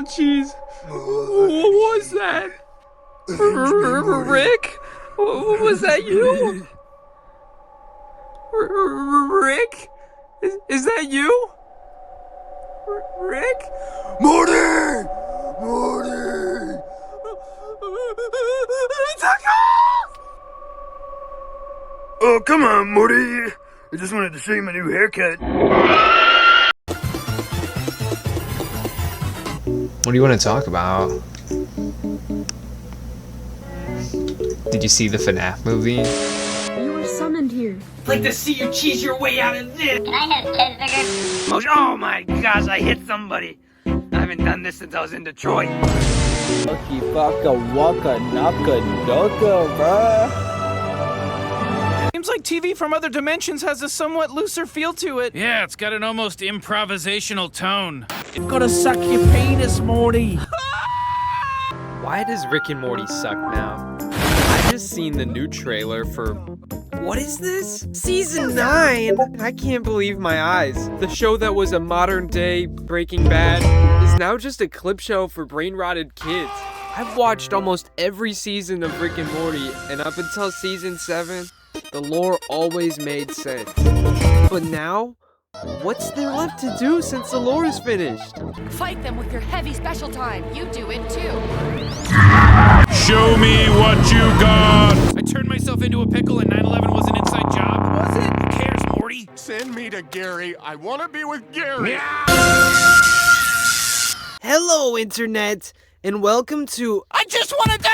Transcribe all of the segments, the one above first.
Oh, jeez. What was that? Rick? Was that you? Rick? Is that you? Rick? Morty! Morty! Oh, come on, Morty. I just wanted to show you my new haircut. What do you want to talk about? Did you see the FNAF movie? You were summoned here. I'd like to see you cheese your way out of this. Can I have cheeseburger? Oh my gosh, I hit somebody. I haven't done this since I was in Detroit. Lucky baka waka naka doka, bruh. Seems like TV from other dimensions has a somewhat looser feel to it. Yeah, it's got an almost improvisational tone. You've gotta suck your penis, Morty. Why does Rick and Morty suck now? I just seen the new trailer for... What is this? Season 9? I can't believe my eyes. The show that was a modern day Breaking Bad is now just a clip show for brain-rotted kids. I've watched almost every season of Rick and Morty, and up until season 7, the lore always made sense. But now, what's there left to do since the lore is finished? Fight them with your heavy special time. You do it too. Show me what you got! I turned myself into a pickle and 9/11 was an inside job. Was it? Who cares, Morty? Send me to Gary. I want to be with Gary. Hello, Internet, and welcome to I just want to die!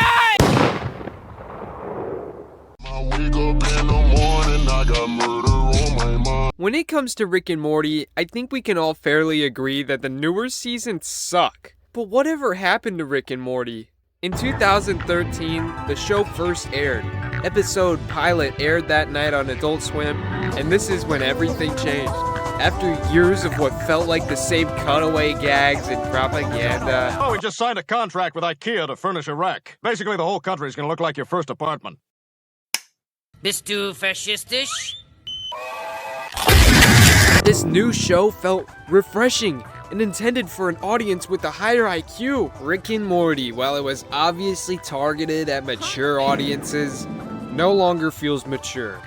When it comes to Rick and Morty, I think we can all fairly agree that the newer seasons suck. But whatever happened to Rick and Morty? In 2013, the show first aired. Episode pilot aired that night on Adult Swim, and this is when everything changed. After years of what felt like the same cutaway gags and propaganda... Oh, we just signed a contract with IKEA to furnish a wreck. Basically, the whole country is going to look like your first apartment. This too fascistish? This new show felt refreshing and intended for an audience with a higher IQ. Rick and Morty, while it was obviously targeted at mature audiences, no longer feels mature.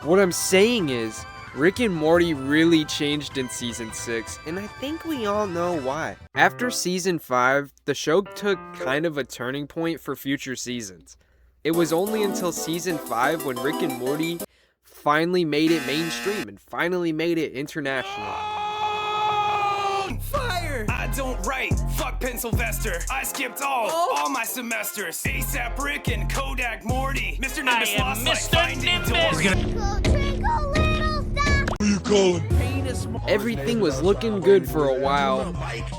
What I'm saying is, Rick and Morty really changed in season 6, and I think we all know why. After season 5, the show took kind of a turning point for future seasons. It was only until season 5 when Rick and Morty finally made it mainstream and finally made it international. Fire! I don't write. Fuck Pencilvester. I skipped all my semesters. ASAP Rick and Kodak Morty. Mr. Nimbus lost like Finding Dory. Everything was looking good for a while.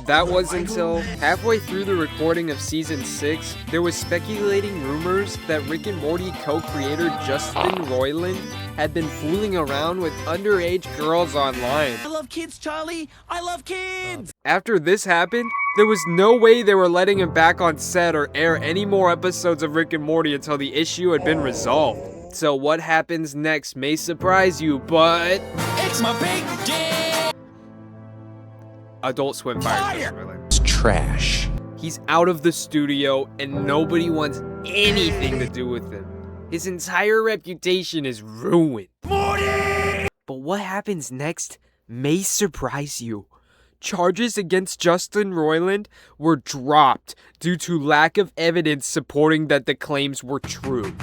That was until halfway through the recording of season 6, there was speculating rumors that Rick and Morty co-creator Justin Roiland had been fooling around with underage girls online. I love kids, Charlie. I love kids. After this happened, there was no way they were letting him back on set or air any more episodes of Rick and Morty until the issue had been resolved. So what happens next may surprise you, but... It's my big day. Adult Swim fired Roiland. It's trash. He's out of the studio and nobody wants anything to do with him. His entire reputation is ruined. Morty! But what happens next may surprise you. Charges against Justin Roiland were dropped due to lack of evidence supporting that the claims were true.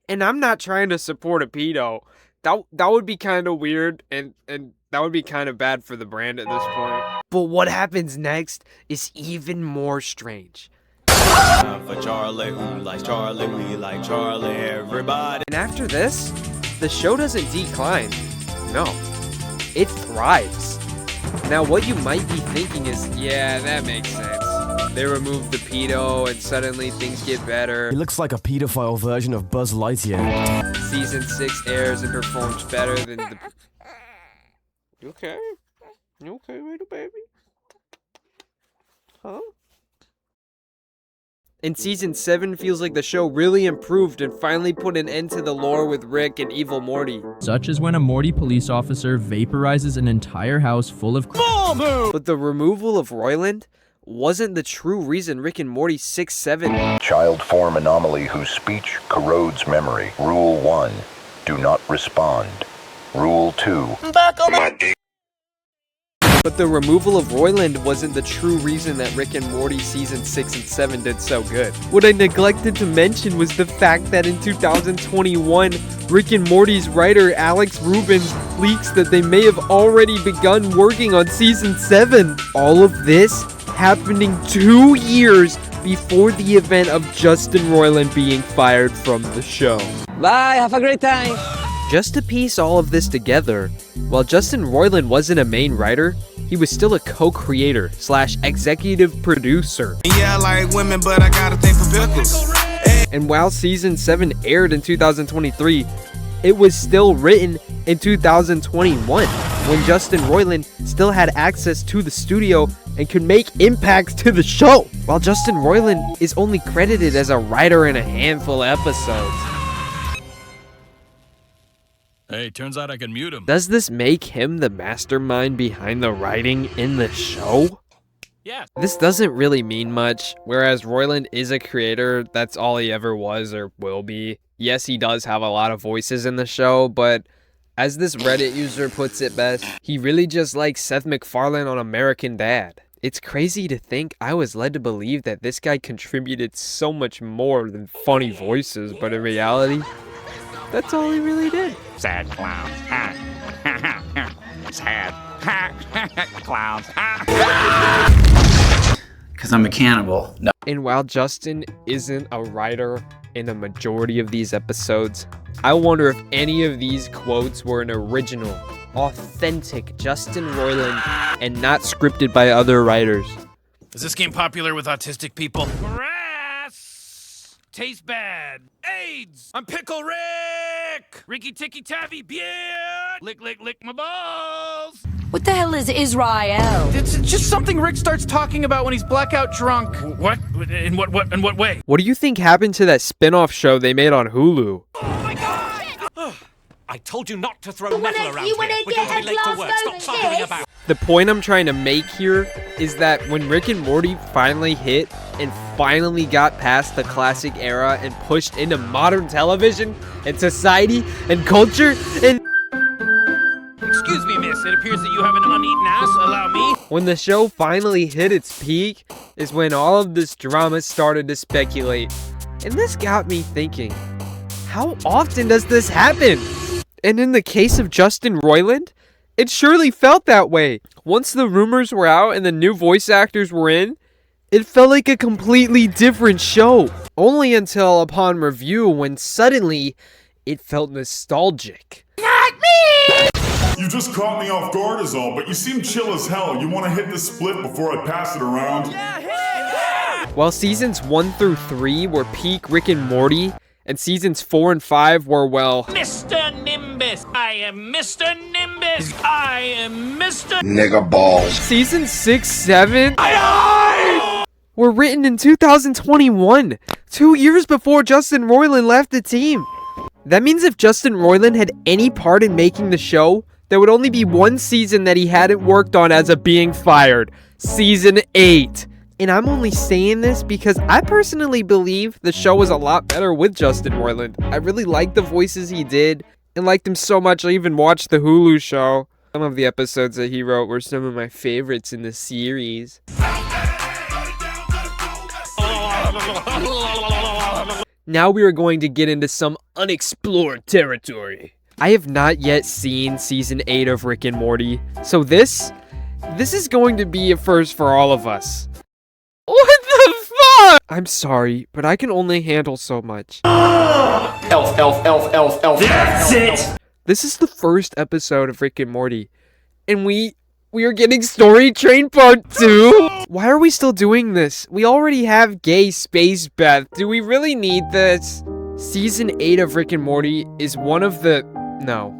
And I'm not trying to support a pedo. That would be kind of weird and that would be kind of bad for the brand at this point. But what happens next is even more strange. For Charlie, who likes Charlie, we like Charlie, everybody. And after this, the show doesn't decline. No, it thrives. Now what you might be thinking is, yeah, that makes sense. They remove the pedo and suddenly things get better. He looks like a pedophile version of Buzz Lightyear. Season 6 airs and performs better than the... You okay? You okay, little baby? Huh? And season 7 feels like the show really improved and finally put an end to the lore with Rick and evil Morty. Such as when a Morty police officer vaporizes an entire house full of... But the removal of Roiland wasn't the true reason Rick and Morty 6-7. Child form anomaly whose speech corrodes memory. Rule 1, do not respond. Rule 2, But the removal of Roiland wasn't the true reason that Rick and Morty season 6 and 7 did so good. What I neglected to mention was the fact that in 2021, Rick and Morty's writer Alex Rubens leaks that they may have already begun working on season 7. All of this happening 2 years before the event of Justin Roiland being fired from the show. Bye, have a great time. Just to piece all of this together, while Justin Roiland wasn't a main writer, he was still a co-creator / executive producer. Yeah, I like women, but I got a thing for pickles. And while season 7 aired in 2023, it was still written in 2021, when Justin Roiland still had access to the studio and could make impacts to the show, while Justin Roiland is only credited as a writer in a handful of episodes. Hey, turns out I can mute him. Does this make him the mastermind behind the writing in the show? Yeah. This doesn't really mean much, whereas Roiland is a creator, that's all he ever was or will be. Yes, he does have a lot of voices in the show, but as this Reddit user puts it best, he really just likes Seth MacFarlane on American Dad. It's crazy to think I was led to believe that this guy contributed so much more than funny voices, but in reality, that's all he really did. Sad clowns. Sad clowns. Because I'm a cannibal. No. And while Justin isn't a writer in a majority of these episodes, I wonder if any of these quotes were an original, authentic Justin Roiland and not scripted by other writers. Is this game popular with autistic people? Grass! Tastes bad. AIDS! I'm Pickle Rick! Ricky Ticky Tavi Beard! Lick, lick, lick my balls! What the hell is Israel? It's just something Rick starts talking about when he's blackout drunk. What? In what way? What do you think happened to that spin-off show they made on Hulu? Oh my god! I told you not to throw metal around here. We're going to be late to work. Stop buggering about. The point I'm trying to make here is that when Rick and Morty finally hit and finally got past the classic era and pushed into modern television and society and culture and... Excuse me, miss. It appears that you have an uneaten ass. Allow me. When the show finally hit its peak is when all of this drama started to speculate. And this got me thinking, how often does this happen? And in the case of Justin Roiland, it surely felt that way. Once the rumors were out and the new voice actors were in, it felt like a completely different show. Only until upon review when suddenly it felt nostalgic. Not me! You just caught me off guard is all, but you seem chill as hell. You want to hit the split before I pass it around? While seasons 1 through 3 were peak Rick and Morty, and seasons 4 and 5 were, well... Mr. Nimbus! I am Mr. Nimbus! I am Mr. nigga balls. Seasons 6, 7... were written in 2021, 2 years before Justin Roiland left the team. That means if Justin Roiland had any part in making the show, there would only be one season that he hadn't worked on as of being fired. Season 8. And I'm only saying this because I personally believe the show was a lot better with Justin Roiland. I really liked the voices he did and liked him so much I even watched the Hulu show. Some of the episodes that he wrote were some of my favorites in the series. Now we are going to get into some unexplored territory. I have not yet seen season 8 of Rick and Morty, so this is going to be a first for all of us. What the fuck? I'm sorry, but I can only handle so much. Elf. That's it! This is the first episode of Rick and Morty, and we are getting Story Train Part 2? Why are we still doing this? We already have Gay Space Beth. Do we really need this? Season 8 of Rick and Morty is one of the... No.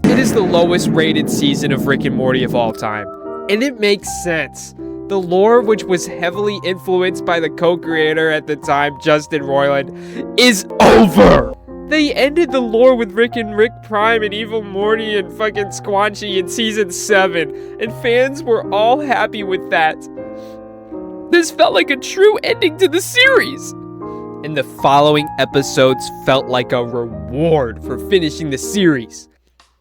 It is the lowest rated season of Rick and Morty of all time. And it makes sense. The lore, which was heavily influenced by the co-creator at the time, Justin Roiland, is over! They ended the lore with Rick and Rick Prime and Evil Morty and fucking Squanchy in season 7, and fans were all happy with that. This felt like a true ending to the series. And the following episodes felt like a reward for finishing the series.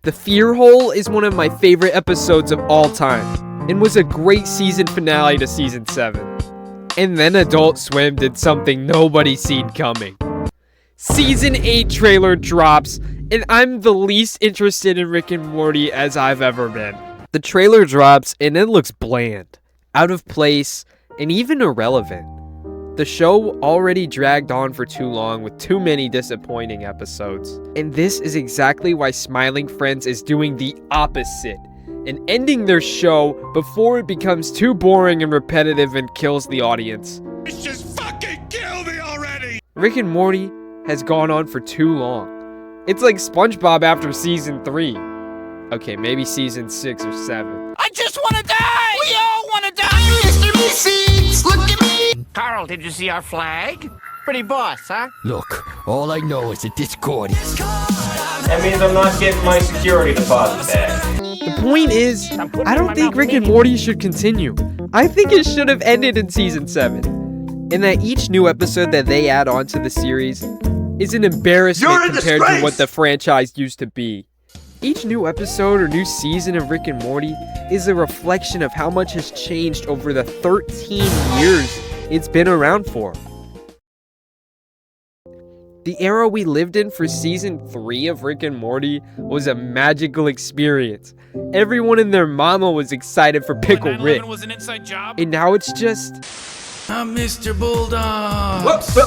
The Fear Hole is one of my favorite episodes of all time, and was a great season finale to season 7. And then Adult Swim did something nobody seen coming. Season 8 trailer drops, and I'm the least interested in Rick and Morty as I've ever been. The trailer drops, and it looks bland, out of place, and even irrelevant. The show already dragged on for too long with too many disappointing episodes. And this is exactly why Smiling Friends is doing the opposite and ending their show before it becomes too boring and repetitive and kills the audience. It's just fucking kill me already! Rick and Morty has gone on for too long. It's like SpongeBob after season 3. Okay, maybe season 6 or 7. I just wanna die! We all wanna die! Mr. Meeseeks, look at me! Carl, did you see our flag? Pretty boss, huh? Look, all I know is that this cord is... That means I'm not getting my security deposit back. The point is, I don't think Rick and Morty should continue. I think it should have ended in season 7. And that each new episode that they add on to the series is an embarrassment compared to what the franchise used to be. Each new episode or new season of Rick and Morty is a reflection of how much has changed over the 13 years it's been around for. The era we lived in for season 3 of Rick and Morty was a magical experience. Everyone and their mama was excited for Pickle Rick. Was an inside job? And now it's just... I'm Mr. Bulldog. Whoops.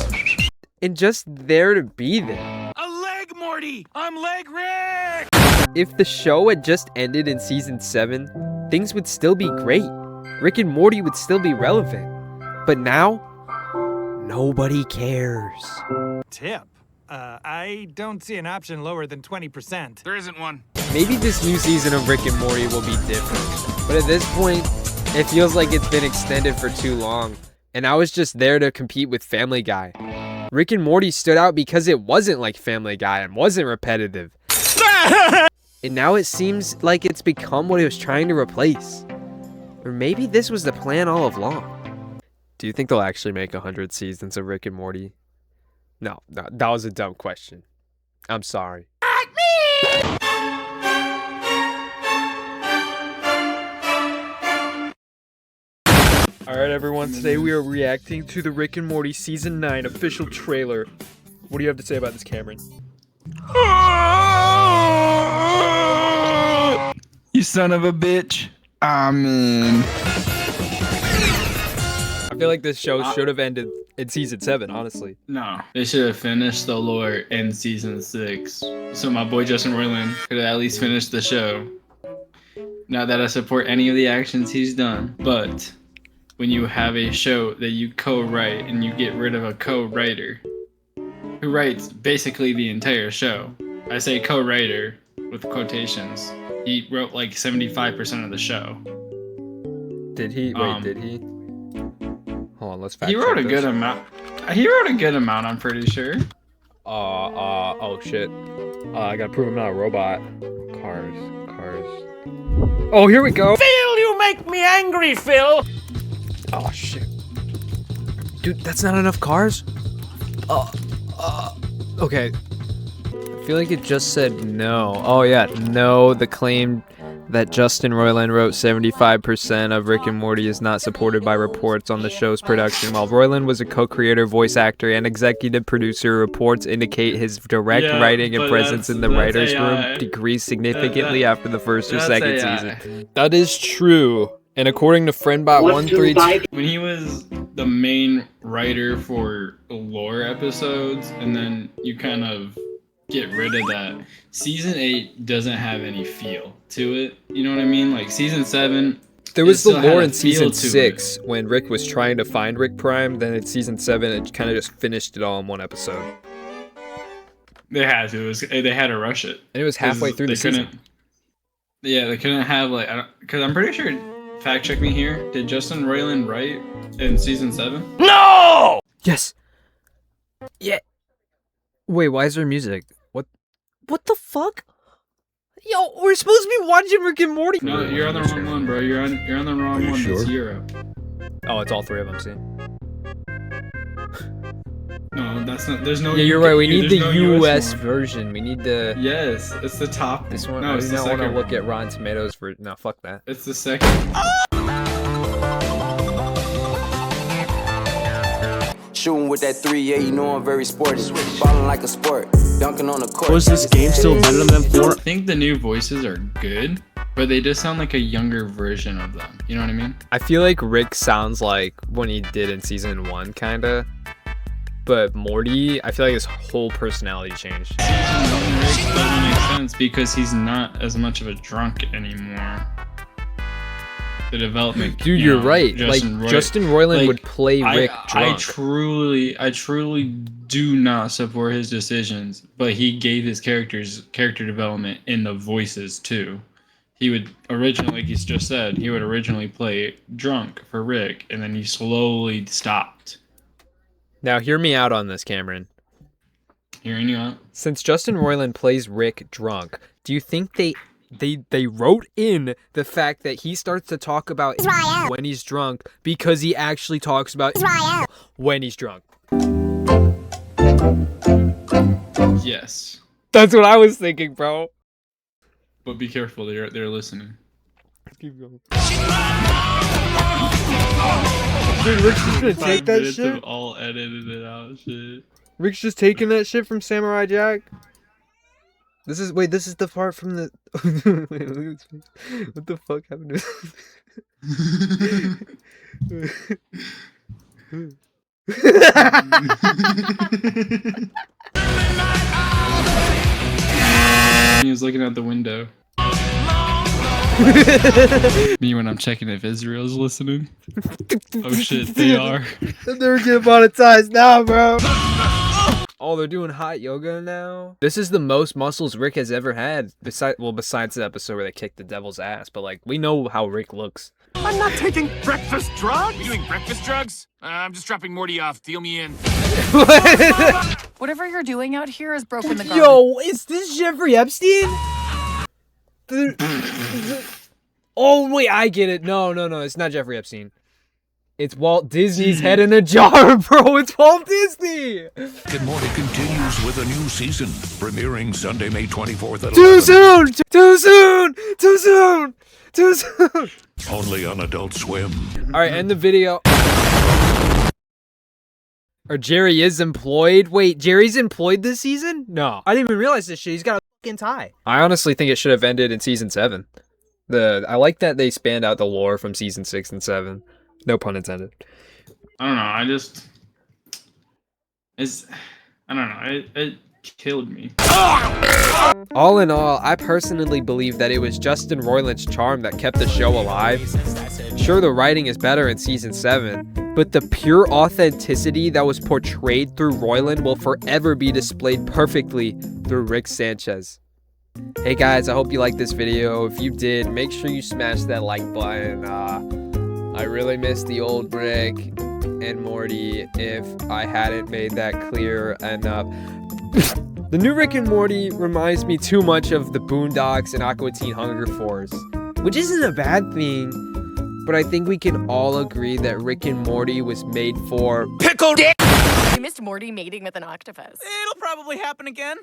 And just there to be there. A leg, Morty! I'm Leg Rick! If the show had just ended in season 7, things would still be great. Rick and Morty would still be relevant. But now, nobody cares. Tip? I don't see an option lower than 20%. There isn't one. Maybe this new season of Rick and Morty will be different. But at this point, it feels like it's been extended for too long. And I was just there to compete with Family Guy. Rick and Morty stood out because it wasn't like Family Guy and wasn't repetitive. And now it seems like it's become what it was trying to replace. Or maybe this was the plan all along. Do you think they'll actually make 100 seasons of Rick and Morty? No, that was a dumb question. I'm sorry. Alright everyone, today we are reacting to the Rick and Morty Season 9 official trailer. What do you have to say about this, Cameron? You son of a bitch. Amen. I feel like this show should have ended in Season 7, honestly. No, they should have finished the lore in Season 6. So my boy Justin Roiland could have at least finished the show. Not that I support any of the actions he's done, but when you have a show that you co-write and you get rid of a co-writer who writes basically the entire show. I say co-writer with quotations. He wrote like 75% of the show. Did he? Wait, did he? Hold on, let's fact He wrote check a this. good amount. He wrote a good amount, I'm pretty sure. Oh shit. I gotta prove I'm not a robot. Cars. Oh, here we go. Phil, you make me angry, Phil! Oh shit. Dude, that's not enough cars? Okay. I feel like it just said no. Oh yeah, no, the claim that Justin Roiland wrote 75% of Rick and Morty is not supported by reports on the show's production. While Roiland was a co-creator, voice actor, and executive producer, reports indicate his direct writing and presence in the writer's room decreased significantly after the first or second season. That is true. And according to FriendBot132, when he was the main writer for lore episodes, and then you kind of get rid of that, Season 8 doesn't have any feel to it. You know what I mean? Like Season 7, there was the lore in Season 6 when Rick was trying to find Rick Prime. Then in Season 7, it kind of just finished it all in one episode. They had to. They had to rush it. And it was halfway through the season. Yeah, they couldn't have like, because I'm pretty sure. Fact check me here. Did Justin Roiland write in Season 7? No! Yes. Yeah. Wait, why is there music? What the fuck? Yo, we're supposed to be watching Rick and Morty. No, you're on the wrong one, bro. You're on the wrong one. Sure? It's Europe. Oh, it's all three of them, see? No, that's not. There's no. Yeah, you're right. We need the no US one. version. We need the. Yes, it's the top. This one. No, I it's do the not want to second look one. at Rotten Tomatoes for. No, fuck that. It's the second. Shooting with that 3-8, you know I'm very sporty. Balling like a sport, dunking on the court. Was this game still better than 4? I think the new voices are good, but they just sound like a younger version of them. You know what I mean? I feel like Rick sounds like when he did in season 1, kinda. But Morty, I feel like his whole personality changed. Rick doesn't make sense because he's not as much of a drunk anymore. The development. Dude, you're right. Justin Roiland would play Rick drunk. I truly do not support his decisions, but he gave his character development in the voices too. He would originally, like he's just said, he would originally play drunk for Rick, and then he slowly stopped. Now, hear me out on this, Cameron. Hearing you out? Since Justin Roiland plays Rick drunk, do you think they wrote in the fact that he starts to talk about Israel when he's drunk because he actually talks about Israel when he's drunk? Yes. That's what I was thinking, bro. But be careful, they're listening. Keep going. Dude, Rick's just gonna take that shit. Of all edited it out, shit. Rick's just taking that shit from Samurai Jack. This is the part from the. What the fuck happened He was looking out the window. Me when I'm checking if Israel's listening. Oh shit, they are. They're getting monetized now, bro. Oh, they're doing hot yoga now. This is the most muscles Rick has ever had. Besides the episode where they kicked the devil's ass. But like, we know how Rick looks. I'm not taking breakfast drugs. You doing breakfast drugs? I'm just dropping Morty off. Deal me in. Whatever you're doing out here has broken the guard. Yo, is this Jeffrey Epstein? Oh wait, I get it. No, it's not Jeffrey Epstein. It's Walt Disney's head in a jar, bro. It's Walt Disney. Rick and Morty continues with a new season, premiering Sunday, May 24th at 11. Too soon! Too soon! Too soon! Too soon! Only on Adult Swim. All right, end the video. Or Jerry is employed. Wait, Jerry's employed this season? No, I didn't even realize this shit. He's got a fucking tie. I honestly think it should have ended in season 7. I like that they spanned out the lore from season 6 and 7. No pun intended. I don't know. It killed me. All in all, I personally believe that it was Justin Roiland's charm that kept the show alive. Sure, the writing is better in season 7, but the pure authenticity that was portrayed through Roiland will forever be displayed perfectly through Rick Sanchez. Hey guys, I hope you liked this video. If you did, make sure you smash that like button. I really miss the old Rick and Morty if I hadn't made that clear enough. The new Rick and Morty reminds me too much of the Boondocks and Aqua Teen Hunger Force, which isn't a bad thing, but I think we can all agree that Rick and Morty was made for pickle dick. You missed Morty mating with an octopus. It'll probably happen again.